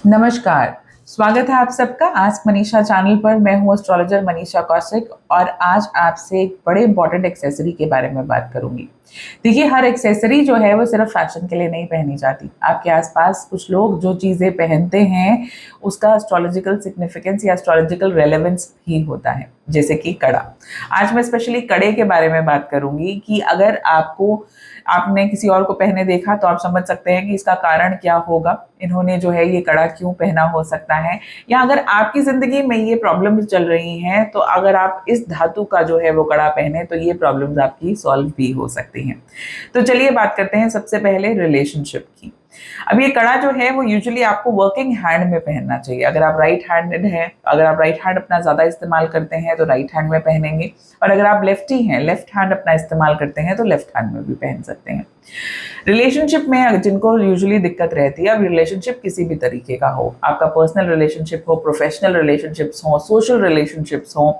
नमस्कार। स्वागत है आप सबका आस्क मनीषा चैनल पर। मैं हूँ एस्ट्रोलॉजर मनीषा कौशिक और आज आपसे एक बड़े इंपॉर्टेंट एक्सेसरी के बारे में बात करूंगी। देखिए, हर एक्सेसरी जो है वो सिर्फ फैशन के लिए नहीं पहनी जाती। आपके आसपास कुछ लोग जो चीज़ें पहनते हैं उसका एस्ट्रोलॉजिकल सिग्निफिकेंस या एस्ट्रोलॉजिकल रेलेवेंस भी होता है, जैसे कि कड़ा। आज मैं स्पेशली कड़े के बारे में बात करूंगी कि अगर आपने किसी और को पहने देखा तो आप समझ सकते हैं कि इसका कारण क्या होगा, इन्होंने जो है ये कड़ा क्यों पहना हो सकता है, या अगर आपकी जिंदगी में ये प्रॉब्लम्स चल रही हैं तो अगर आप इस धातु का जो है वो कड़ा पहने तो ये प्रॉब्लम्स आपकी सॉल्व भी हो सकती हैं। तो चलिए बात करते हैं सबसे पहले रिलेशनशिप की। अब ये कड़ा जो है वो यूजुअली आपको वर्किंग हैंड में पहनना चाहिए। अगर आप राइट हैंडेड हैं, अगर आप राइट हैंड अपना ज़्यादा इस्तेमाल करते हैं तो राइट हैंड में पहनेंगे, और अगर आप लेफ्टी हैं, लेफ्ट हैंड अपना इस्तेमाल करते हैं तो लेफ्ट हैंड में भी पहन सकते हैं। रिलेशनशिप में जिनको यूजुअली दिक्कत रहती है, अब रिलेशनशिप किसी भी तरीके का हो, आपका पर्सनल रिलेशनशिप हो, प्रोफेशनल रिलेशनशिप्स हो, सोशल रिलेशनशिप्स हो,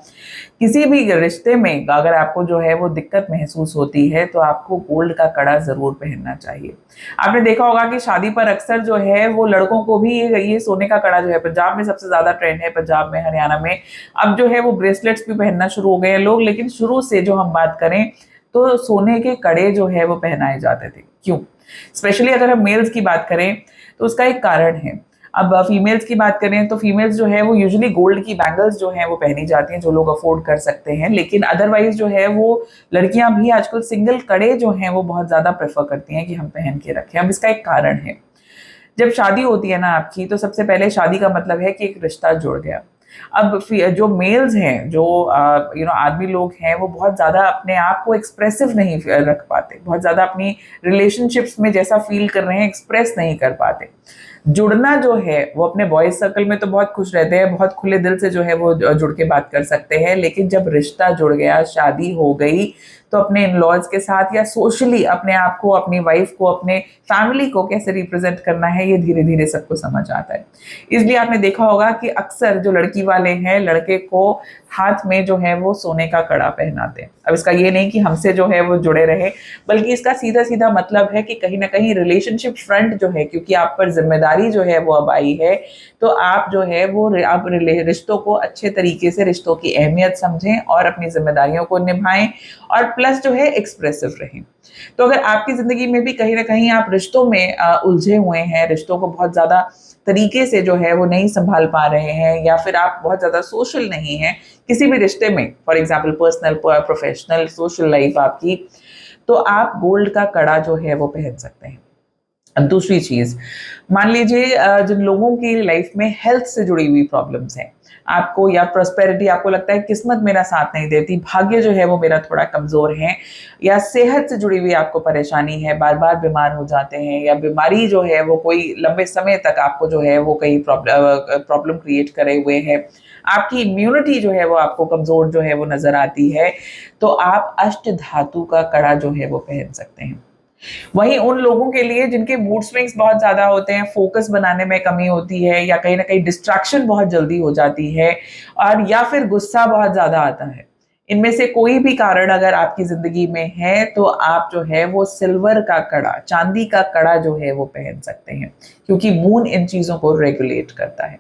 किसी भी रिश्ते में अगर आपको जो है वो दिक्कत महसूस होती है तो आपको गोल्ड का कड़ा जरूर पहनना चाहिए। आपने देखा होगा कि शादी पर अक्सर जो है वो लड़कों को भी ये सोने का कड़ा जो है, पंजाब में सबसे ज्यादा ट्रेंड है, पंजाब में, हरियाणा में अब जो है वो ब्रेसलेट्स भी पहनना शुरू हो गए हैं लोग। लेकिन शुरू से जो हम बात करें तो सोने के कड़े जो है वो पहनाए जाते थे। क्यों? स्पेशली अगर हम मेल्स की बात करें तो उसका एक कारण है। अब फीमेल्स की बात करें तो फीमेल्स जो है वो यूजुअली गोल्ड की बैंगल्स जो हैं वो पहनी जाती हैं, जो लोग अफोर्ड कर सकते हैं। लेकिन अदरवाइज जो है वो लड़कियां भी आजकल सिंगल कड़े जो हैं वो बहुत ज्यादा प्रेफर करती हैं कि हम पहन के रखें। अब इसका एक कारण है, जब शादी होती है ना आपकी, तो सबसे पहले शादी का मतलब है कि एक रिश्ता जुड़ गया। अब जो मेल्स हैं, जो आदमी लोग हैं, वो बहुत ज़्यादा अपने आप को एक्सप्रेसिव नहीं रख पाते, बहुत ज़्यादा अपनी रिलेशनशिप्स में जैसा फील कर रहे हैं एक्सप्रेस नहीं कर पाते। जुड़ना जो है वो अपने बॉयज सर्कल में तो बहुत खुश रहते हैं, बहुत खुले दिल से जो है वो जुड़ के बात कर सकते हैं, लेकिन जब रिश्ता जुड़ गया, शादी हो गई, तो अपने इन लॉज के साथ या सोशली अपने आप को, अपनी वाइफ को, अपने फैमिली को कैसे रिप्रेजेंट करना है ये धीरे धीरे सबको समझ आता है। इसलिए आपने देखा होगा कि अक्सर जो लड़की वाले हैं लड़के को हाथ में जो है वो सोने का कड़ा पहनाते हैं। अब इसका ये नहीं कि हमसे जो है वो जुड़े रहे, बल्कि इसका सीधा सीधा मतलब है कि कहीं ना कहीं रिलेशनशिप फ्रंट जो है, क्योंकि आप पर जिम्मेदारी जो है वो अब आई है, तो आप जो है वो आप रिश्तों को अच्छे तरीके से, रिश्तों की अहमियत समझें और अपनी जिम्मेदारियों को निभाएं, और प्लस जो है एक्सप्रेसिव रहें। तो अगर आपकी जिंदगी में भी कहीं ना कहीं आप रिश्तों में उलझे हुए हैं, रिश्तों को बहुत ज्यादा तरीके से जो है वो नहीं संभाल पा रहे हैं, या फिर आप बहुत ज्यादा सोशल नहीं हैं किसी भी रिश्ते में, for example personal, professional, social life आपकी, तो आप गोल्ड का कड़ा जो है वो पहन सकते हैं। अब दूसरी चीज, मान लीजिए जिन लोगों की लाइफ में हेल्थ से जुड़ी हुई प्रॉब्लम्स हैं, आपको या प्रोस्पेरिटी, आपको लगता है किस्मत मेरा साथ नहीं देती, भाग्य जो है वो मेरा थोड़ा कमजोर है, या सेहत से जुड़ी हुई आपको परेशानी है, बार बार बीमार हो जाते हैं, या बीमारी जो है वो कोई लंबे समय तक आपको जो है वो कई प्रॉब्लम क्रिएट करे हुए है, आपकी इम्यूनिटी जो है वो आपको कमजोर जो है वो नजर आती है, तो आप अष्ट धातु का कड़ा जो है वो पहन सकते हैं। वहीं उन लोगों के लिए जिनके मूड स्विंग्स बहुत ज्यादा होते हैं, फोकस बनाने में कमी होती है, या कहीं ना कहीं डिस्ट्रैक्शन बहुत जल्दी हो जाती है, और या फिर गुस्सा बहुत ज्यादा आता है, इनमें से कोई भी कारण अगर आपकी जिंदगी में है तो आप जो है वो सिल्वर का कड़ा, चांदी का कड़ा जो है वो पहन सकते हैं, क्योंकि मून इन चीजों को रेगुलेट करता है।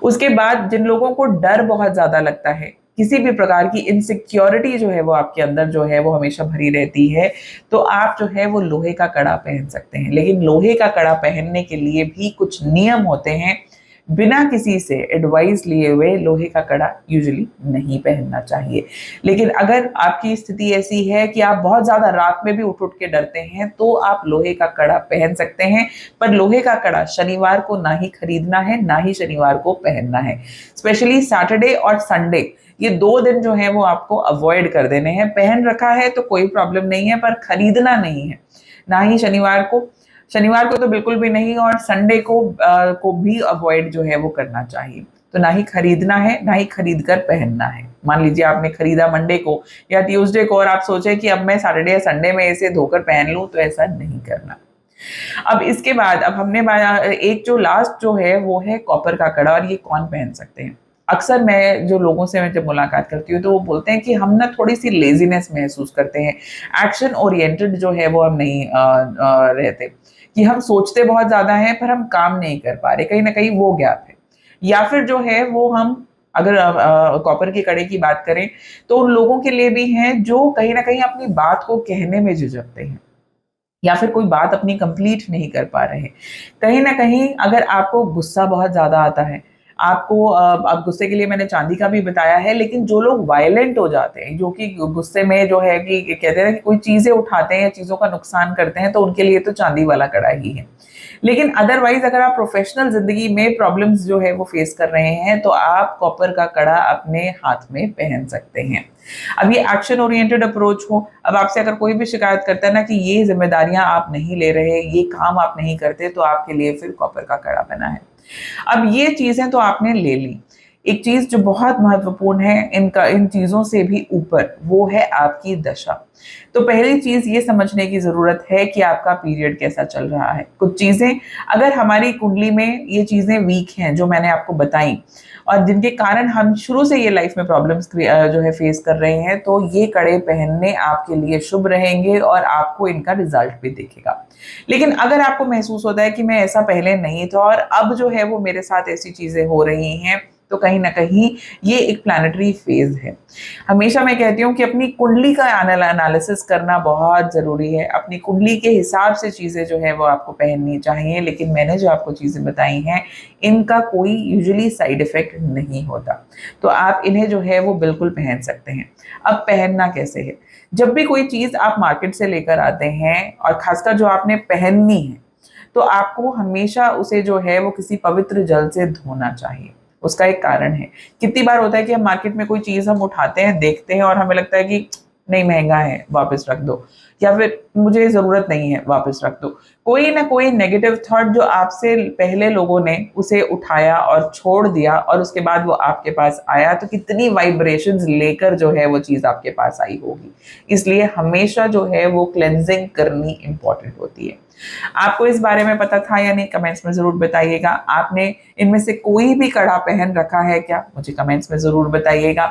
उसके बाद जिन लोगों को डर बहुत ज्यादा लगता है, किसी भी प्रकार की इनसिक्योरिटी जो है वो आपके अंदर जो है वो हमेशा भरी रहती है, तो आप जो है वो लोहे का कड़ा पहन सकते हैं। लेकिन लोहे का कड़ा पहनने के लिए भी कुछ नियम होते हैं। बिना किसी से एडवाइस लिए हुए लोहे का कड़ा यूजुअली नहीं पहनना चाहिए। लेकिन अगर आपकी स्थिति ऐसी है कि आप बहुत ज्यादा रात में भी उठ उठ के डरते हैं तो आप लोहे का कड़ा पहन सकते हैं, पर लोहे का कड़ा शनिवार को ना ही खरीदना है, ना ही शनिवार को पहनना है। स्पेशली सैटरडे और संडे, ये 2 दिन जो है वो आपको अवॉइड कर देने हैं। पहन रखा है तो कोई प्रॉब्लम नहीं है, पर खरीदना नहीं है, ना ही शनिवार को तो बिल्कुल भी नहीं, और संडे को भी अवॉइड जो है वो करना चाहिए। तो ना ही खरीदना है, ना ही खरीद कर पहनना है। मान लीजिए आपने खरीदा मंडे को या ट्यूसडे को, और आप सोचे कि अब मैं सैटरडे या संडे में इसे धोकर पहन लूं, तो ऐसा नहीं करना। अब इसके बाद अब हमने एक जो लास्ट जो है वो है कॉपर का कड़ा, और ये कौन पहन सकते हैं? अक्सर मैं जो लोगों से मैं जब मुलाकात करती हूँ तो वो बोलते हैं कि हम ना थोड़ी सी लेजीनेस महसूस करते हैं, एक्शन ओरिएंटेड जो है वो हम नहीं रहते, कि हम सोचते बहुत ज़्यादा हैं पर हम काम नहीं कर पा रहे, कहीं ना कहीं वो गैप है। या फिर जो है वो हम अगर कॉपर के कड़े की बात करें तो उन लोगों के लिए भी हैं जो कहीं ना कहीं अपनी बात को कहने में झिझकते हैं या फिर कोई बात अपनी कंप्लीट नहीं कर पा रहे हैं। कहीं न कहीं अगर आपको गुस्सा बहुत ज़्यादा आता है, आपको अब गुस्से के लिए मैंने चांदी का भी बताया है, लेकिन जो लोग वायलेंट हो जाते हैं, जो कि गुस्से में जो है कि कहते हैं ना कि कोई चीज़ें उठाते हैं या चीज़ों का नुकसान करते हैं, तो उनके लिए तो चांदी वाला कड़ा ही है। लेकिन अदरवाइज़ अगर आप प्रोफ़ेशनल ज़िंदगी में प्रॉब्लम्स जो है वो फ़ेस कर रहे हैं, तो आप कॉपर का कड़ा अपने हाथ में पहन सकते हैं। अब ये एक्शन ओरिएंटेड अप्रोच हो, अब आपसे अगर कोई भी शिकायत करता है ना कि ये ज़िम्मेदारियाँ आप नहीं ले रहे, ये काम आप नहीं करते, तो आपके लिए फिर कॉपर का कड़ा बना है। अब ये चीज़ें तो आपने ले ली। एक चीज़ जो बहुत महत्वपूर्ण है इन चीज़ों से भी ऊपर, वो है आपकी दशा। तो पहली चीज़ ये समझने की ज़रूरत है कि आपका पीरियड कैसा चल रहा है। कुछ चीज़ें अगर हमारी कुंडली में ये चीज़ें वीक हैं, जो मैंने आपको बताई और जिनके कारण हम शुरू से ये लाइफ में प्रॉब्लम्स जो है फेस कर रहे हैं, तो ये कड़े पहनने आपके लिए शुभ रहेंगे और आपको इनका रिज़ल्ट भी दिखेगा। लेकिन अगर आपको महसूस होता है कि मैं ऐसा पहले नहीं था और अब जो है वो मेरे साथ ऐसी चीज़ें हो रही हैं, तो कहीं न कहीं ये एक प्लैनेटरी फ़ेज़ है। हमेशा मैं कहती हूँ कि अपनी कुंडली का एनालिसिस करना बहुत ज़रूरी है। अपनी कुंडली के हिसाब से चीज़ें जो है वो आपको पहननी चाहिए, लेकिन मैंने जो आपको चीज़ें बताई हैं, इनका कोई यूजुअली साइड इफ़ेक्ट नहीं होता। तो आप इन्हें जो है वो बिल्कुल पहन सकते हैं। अब पहनना कैसे है? जब भी कोई चीज़ आप मार्केट से लेकर आते हैं और ख़ासकर जो आपने पहननी है, तो आपको हमेशा उसे जो है वो किसी पवित्र जल से धोना चाहिए। उसका एक कारण है। कितनी बार होता है कि हम मार्केट में कोई चीज़ हम उठाते हैं, देखते हैं और हमें लगता है कि नहीं महँगा है, वापस रख दो या फिर मुझे ज़रूरत नहीं है, वापस रख दो। कोई ना कोई नेगेटिव थॉट जो आपसे पहले लोगों ने उसे उठाया और छोड़ दिया और उसके बाद वो आपके पास आया, तो कितनी वाइब्रेशंस लेकर जो है वो चीज़ आपके पास आई होगी। इसलिए हमेशा जो है वो क्लेंजिंग करनी इम्पोर्टेंट होती है। आपको इस बारे में पता था या नहीं, कमेंट्स में ज़रूर बताइएगा। आपने इनमें से कोई भी कड़ा पहन रखा है क्या? मुझे कमेंट्स में ज़रूर बताइएगा।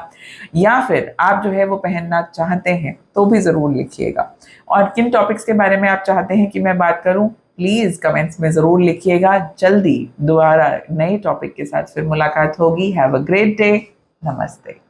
या फिर आप जो है वो पहनना चाहते हैं, तो भी ज़रूर लिखिएगा। और किन टॉपिक्स के बारे में आप चाहते हैं कि मैं बात करूँ, प्लीज़ कमेंट्स में ज़रूर लिखिएगा। जल्दी दोबारा नए टॉपिक के साथ फिर मुलाकात होगी। Have a great day. नमस्ते।